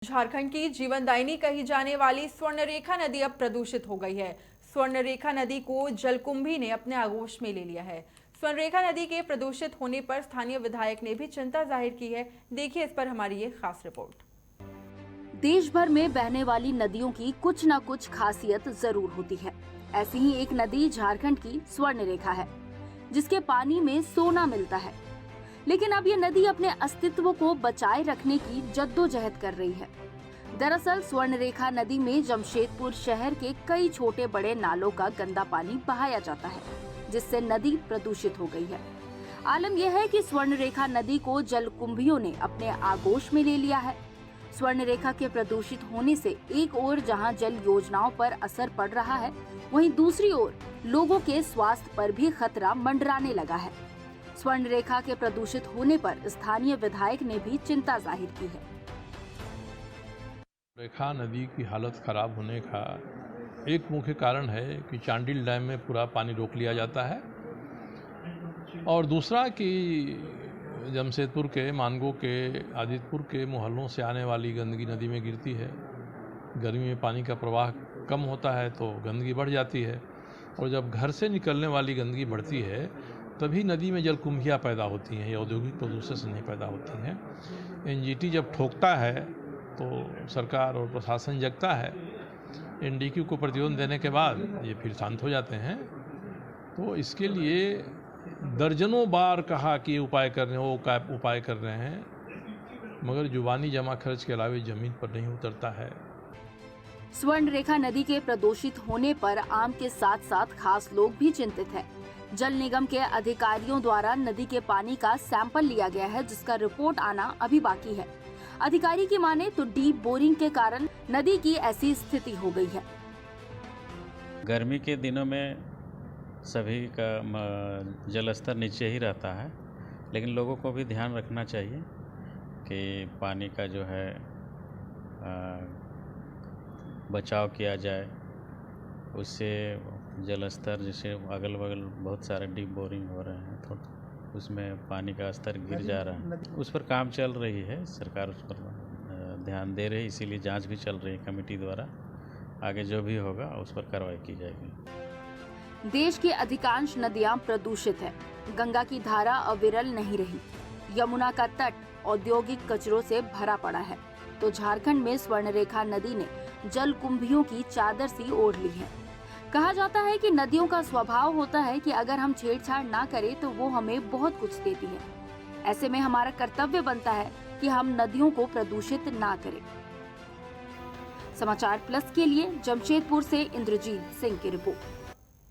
झारखंड की जीवनदायिनी कही जाने वाली स्वर्णरेखा नदी अब प्रदूषित हो गई है। स्वर्णरेखा नदी को जलकुंभी ने अपने आगोश में ले लिया है। स्वर्णरेखा नदी के प्रदूषित होने पर स्थानीय विधायक ने भी चिंता जाहिर की है। देखिए इस पर हमारी ये खास रिपोर्ट। देश भर में बहने वाली नदियों की कुछ न कुछ खासियत जरूर होती है। ऐसी ही एक नदी झारखंड की स्वर्णरेखा है, जिसके पानी में सोना मिलता है। लेकिन अब ये नदी अपने अस्तित्व को बचाए रखने की जद्दोजहद कर रही है। दरअसल स्वर्णरेखा नदी में जमशेदपुर शहर के कई छोटे बड़े नालों का गंदा पानी बहाया जाता है, जिससे नदी प्रदूषित हो गई है। आलम यह है कि स्वर्णरेखा नदी को जलकुंभियों ने अपने आगोश में ले लिया है। स्वर्णरेखा के प्रदूषित होने से एक ओर जहां जल योजनाओं पर असर पड़ रहा है, वहीं दूसरी ओर लोगों के स्वास्थ्य पर भी खतरा मंडराने लगा है। स्वर्णरेखा के प्रदूषित होने पर स्थानीय विधायक ने भी चिंता जाहिर की है। रेखा नदी की हालत खराब होने का एक मुख्य कारण है कि चांडिल डैम में पूरा पानी रोक लिया जाता है, और दूसरा कि जमशेदपुर के, मानगो के, आदितपुर के मोहल्लों से आने वाली गंदगी नदी में गिरती है। गर्मी में पानी का प्रवाह कम होता है तो गंदगी बढ़ जाती है, और जब घर से निकलने वाली गंदगी बढ़ती है तभी नदी में जलकुंभियाँ पैदा होती हैं। ये औद्योगिक प्रदूषण से नहीं पैदा होती हैं। एनजीटी जब ठोकता है तो सरकार और प्रशासन जगता है। एनडीक्यू को प्रतिबंध देने के बाद ये फिर शांत हो जाते हैं। तो इसके लिए दर्जनों बार कहा कि उपाय कर रहे हैं, वो उपाय कर रहे हैं, मगर जुबानी जमा खर्च के अलावे जमीन पर नहीं उतरता है। स्वर्णरेखा नदी के प्रदूषित होने पर आम के साथ साथ खास लोग भी चिंतित हैं। जल निगम के अधिकारियों द्वारा नदी के पानी का सैंपल लिया गया है, जिसका रिपोर्ट आना अभी बाकी है। अधिकारी की माने तो डीप बोरिंग के कारण नदी की ऐसी स्थिति हो गई है। गर्मी के दिनों में सभी का जल स्तर नीचे ही रहता है, लेकिन लोगों को भी ध्यान रखना चाहिए कि पानी का जो है बचाव किया जाए। उससे जल स्तर, जैसे अगल बगल बहुत सारे डीप बोरिंग हो रहे हैं तो उसमें पानी का स्तर गिर जा रहा है। उस पर काम चल रही है, सरकार उस पर ध्यान दे रही है, इसीलिए जांच भी चल रही है कमेटी द्वारा। आगे जो भी होगा उस पर कार्रवाई की जाएगी। देश की अधिकांश नदियां प्रदूषित है। गंगा की धारा अविरल नहीं रही। यमुना का तट औद्योगिक कचरों से भरा पड़ा है, तो झारखंड में स्वर्णरेखा नदी ने जलकुंभियों की चादर सी ओढ़ ली है। कहा जाता है कि नदियों का स्वभाव होता है कि अगर हम छेड़छाड़ ना करें तो वो हमें बहुत कुछ देती है। ऐसे में हमारा कर्तव्य बनता है कि हम नदियों को प्रदूषित ना करें। समाचार प्लस के लिए जमशेदपुर से इंद्रजीत सिंह की रिपोर्ट।